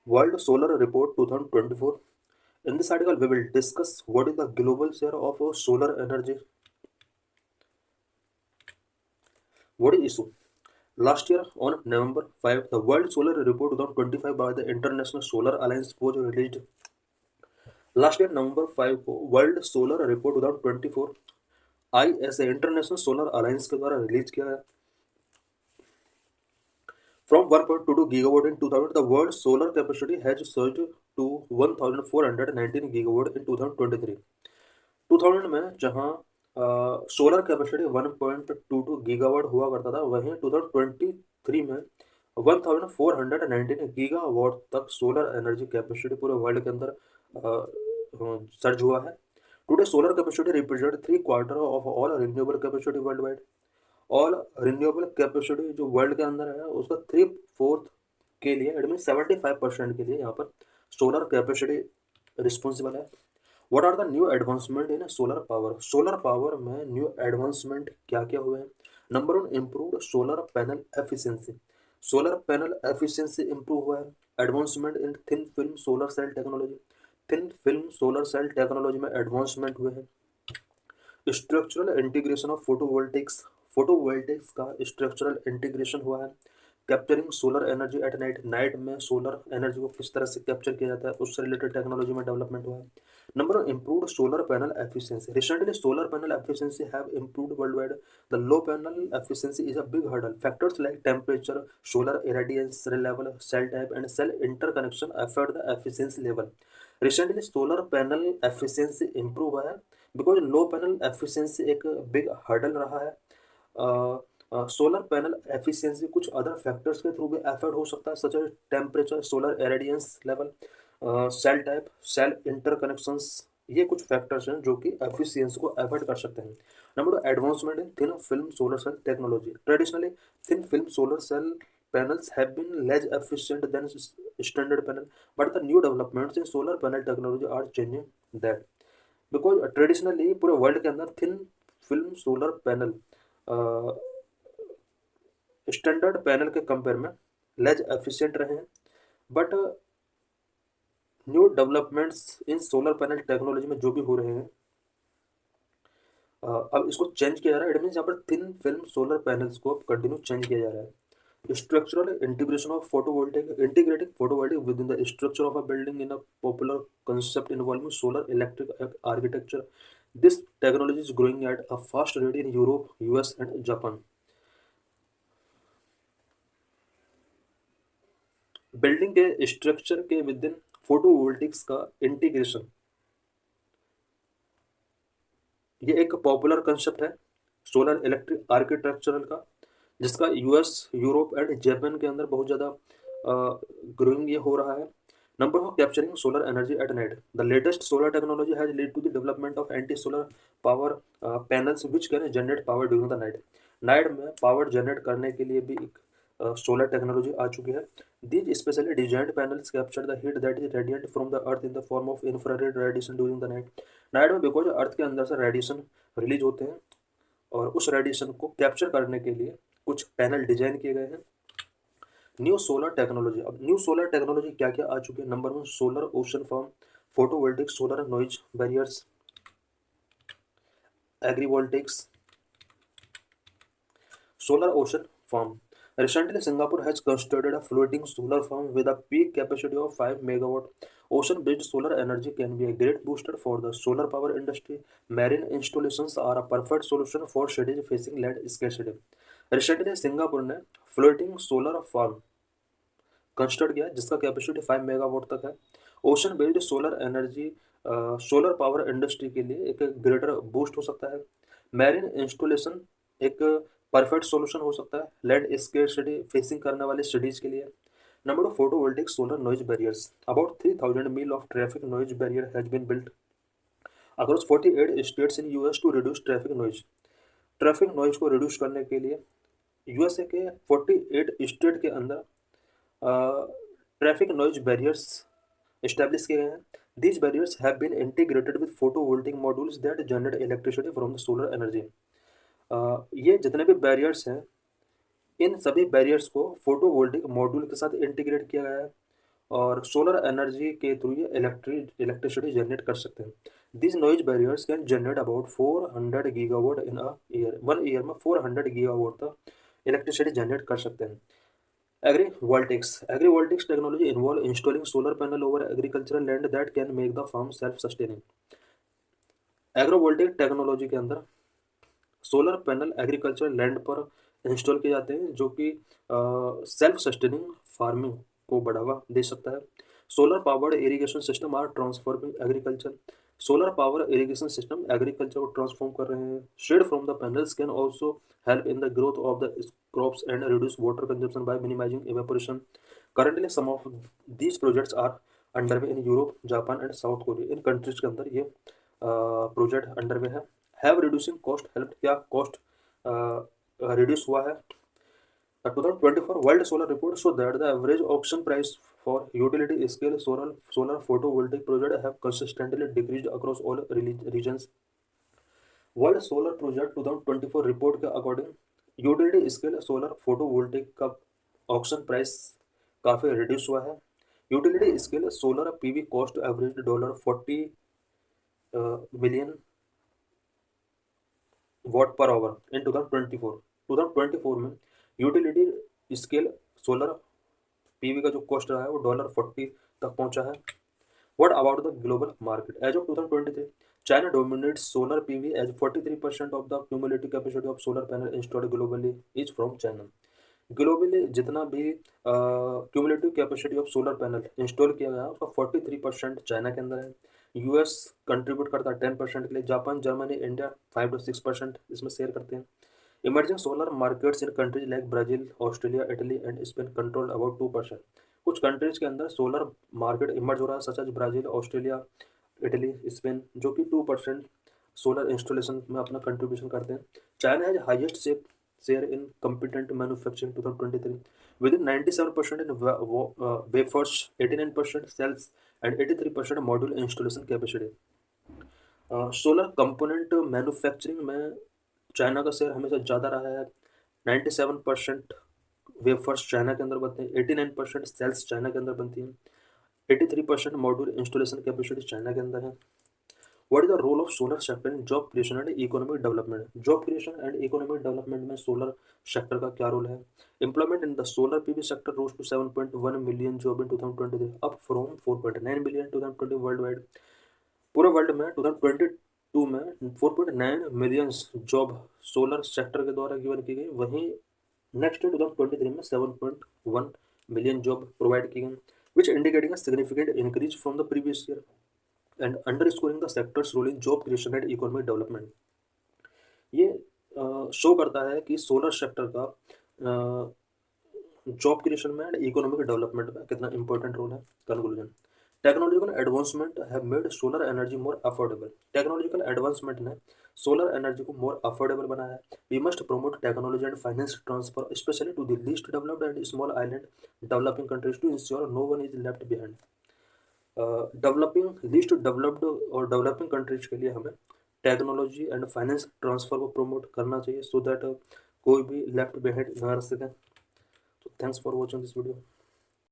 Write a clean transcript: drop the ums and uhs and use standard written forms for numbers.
World Solar Report 2024. In this article, we will discuss what is the global share of solar energy. What is issue? Last year, on November 5, the World Solar Report 2025 by the International Solar Alliance was released. Last year, November 5 को world solar report 2024 ISA international solar alliance के द्वारा release किया गया. From 1.22 gigawatt in 2000, the world's solar capacity has surged to 1,419 gigawatt in 2023. 2000 में जहाँ solar capacity 1.22 gigawatt हुआ करता था, वहीं 2023 में 1419 गीगावाट तक सोलर एनर्जी कैपेसिटी पूरे वर्ल्ड के अंदर सर्ज हुआ है. Today solar capacity represent 3/4 of all renewable capacity world wide. All renewable capacity जो वर्ल्ड के अंदर है उसका 3/4 के लिए, एट मीन 75% के लिए यहाँ पर सोलर कैपेसिटी रिस्पॉन्सिबल है. What are the new advancement in solar power? Solar power में न्यू एडवांसमेंट क्या क्या हुए हैं? Number one, improved solar panel efficiency. Solar panel efficiency improve हुआ है. Advancement in thin film solar cell technology. Thin film solar cell technology में advancement हुए हैं. Structural integration of photovoltaics. Photovoltaics का स्ट्रक्चरल इंटीग्रेशन हुआ है. Capturing solar energy at night. Night में solar energy को किस तरह से कैप्चर किया जाता है, उससे रिलेटेड टेक्नोलॉजी में डेवलपमेंट हुआ है. Number one, improved solar panel efficiency. Recently, solar panel efficiency have improved worldwide. The low panel efficiency is a big hurdle. Factors like temperature, solar irradiance level, cell type, and cell interconnection affect the efficiency level. Recently, solar panel efficiency improve है because low panel efficiency एक big hurdle रहा है. Solar panel efficiency कुछ other factors के through भी affect हो सकता है, such as temperature, solar irradiance level, cell type, cell interconnections. ये कुछ फैक्टर्स हैं जो कि एफिशिएंसी को अफेक्ट कर सकते हैं. Number 2, advancement in thin film solar cell technology. Traditionally thin film solar cell panels have been less efficient than standard panel, but the new developments in solar panel technology are changing that. Because traditionally पूरे world के अंदर thin film solar panel standard panel के compare में less efficient रहे हैं. But new developments in solar panel technology में जो भी हो रहे हैं, अब इसको चेंज किया जा रहा है. इट मीन्स यहाँ पर थिन फिल्म सोलर पैनल्स को कंटिन्यू चेंज किया जा रहा है. Structural integration of photovoltaic, integrating photovoltaic within the structure of a building in a popular concept involving solar electric architecture. This technology is growing at a fast rate in Europe, US and Japan. Building के structure के with in photovoltaics का integration, ये एक popular concept है solar electric architectural का, जिसका US, Europe and Japan के अंदर बहुत ज़्यादा ग्रोइंग ये हो रहा है. Number of capturing solar energy at night. The latest solar technology has lead to the development of anti solar power panels which can generate power during the night. Night में power generate करने के लिए भी एक solar technology आ चुकी है. These specially designed panels capture the heat that is radiant from the earth in the form of infrared radiation during the night. Night में because अर्थ के अंदर से रेडिएशन रिलीज होते हैं और उस रेडिएशन को कैप्चर करने के लिए कुछ पैनल डिजाइन किए गए हैं. New solar technology. अब न्यू सोलर टेक्नोलॉजी क्या क्या आ चुकी है? Number one, solar ocean farm, photovoltaic solar noise barriers, agrivoltaics, solar ocean farm. Recently, Singapore has constructed a floating solar farm with a peak capacity of 5 megawatt. Ocean-based solar energy can be a great booster for the solar power industry. Marine installations are a perfect solution for cities facing land scarcity. Recently, Singapore ने floating solar farm construct किया जिसका capacity 5 megawatt तक है. Ocean based solar energy solar power industry के लिए एक greater boost हो सकता है. मैरिन इंस्टॉलेशन एक परफेक्ट सॉल्यूशन हो सकता है लैंड स्केर्सिटी फेसिंग करने वाले सिटीज के लिए. Number of photovoltaic solar noise barriers. About 3000 mile of traffic noise barrier has been built across 48 states in US to reduce traffic noise. Traffic noise को reduce करने के लिए यूएसए के 48 state के अंदर ट्रैफिक नॉइज बैरियर्स एस्टेब्लिश किए गए हैं. These barriers have been integrated with photovoltaic modules that generate electricity from the solar energy. ये जितने भी बैरियर्स हैं, इन सभी बैरियर्स को फोटोवोल्टिक मॉड्यूल के साथ इंटीग्रेट किया गया है और सोलर एनर्जी के थ्रू ये इलेक्ट्रिसिटी जनरेट कर सकते हैं। This noise barriers can generate about 400 gigawatt in a year. 1 year में 400 गीगावाट तक इलेक्ट्रिसिटी जनरेट कर सकते हैं। Agrivoltaics technology involve installing solar panel over agricultural land that can make the farm self-sustaining। Agrovoltaic technology के अंदर solar panel agriculture land पर install किए जाते हैं जो कि सेल्फ सस्टेनिंग फार्मिंग को बढ़ावा दे सकता है। Solar powered irrigation system are transforming agriculture. Solar power irrigation system agriculture को ट्रांसफॉर्म कर रहे हैं। Shade from the panels can also help in the growth of the crops and reduce water consumption by minimizing evaporation. Currently some of these projects are under way in Europe, Japan and South Korea. इन countries के अंदर ये project under में है। Have reducing cost help, क्या cost reduce हुआ है। 2024 World Solar Report show that the average auction price for utility scale solar photovoltaic project have consistently decreased across all regions। World solar project 2024 report के according utility scale solar photovoltaic का auction price काफ़ी reduce हुआ है। Utility scale solar PV cost average $40 million watt per hour in 2024। 2024 में utility scale solar PV का जो cost रहा है वो $40 तक पहुंचा है। What about the global market as of 2023? China dominates solar PV as 43% of the cumulative capacity of solar panel installed globally is from China. Globally जितना भी cumulative capacity of solar panel install किया गया है उसका 43% China के अंदर है। US contribute करता है 10% के लिए। जापान, जर्मनी, इंडिया 5 to 6% इसमें शेयर करते हैं। Emerging solar markets in countries like Brazil, Australia, Italy and Spain controlled about 2%। कुछ कंट्रीज के अंदर सोलर मार्केट इमर्ज हो रहा है such as Brazil, Australia, Italy, Spain, जो कि 2% सोलर इंस्टॉलेशन में अपना कंट्रीब्यूशन करते हैं। China has highest share in competent manufacturing 2023 within 97% in wafers, 89% cells and 83% module installation capacity। Solar component manufacturing में चाइना का शेयर हमेशा ज़्यादा रहा है। 97% वेफर्स चाइना के अंदर बनते हैं, 89% सेल्स चाइना के अंदर बनती हैं, 83% मॉड्यूल इंस्टॉलेशन कैपेसिटी चाइना के अंदर है। What is the role of solar sector in job creation and economic development? Job creation and economic development में सोलर सेक्टर का क्या रोल है? Employment in the solar PV sector rose to 7.1 million job in 2023 up from 4.9 million 2020 worldwide. पूरे world में 2022 में 4.9 million job solar sector के द्वारा given की गई। वहीं नेक्स्ट 2023 में 7.1 मिलियन जॉब प्रोवाइड की गई, which indicating a significant increase from the previous year and underscoring the sector's role in job creation and economic development. ये शो करता है कि सोलर सेक्टर का जॉब क्रिएशन में एंड इकोनॉमिक डेवलपमेंट में कितना इंपॉर्टेंट रोल है। Conclusion, technological advancement have made solar energy more affordable. Technological advancement ने सोलर एनर्जी को मोर अफोर्डेबल बनाया है। We must promote technology and finance transfer specially to the least developed and small island developing countries to ensure no one is left behind. Developing least developed और developing countries के लिए हमें technology and finance transfer को promote करना चाहिए so that कोई भी left behind ना रह सके। तो thanks for watching this video.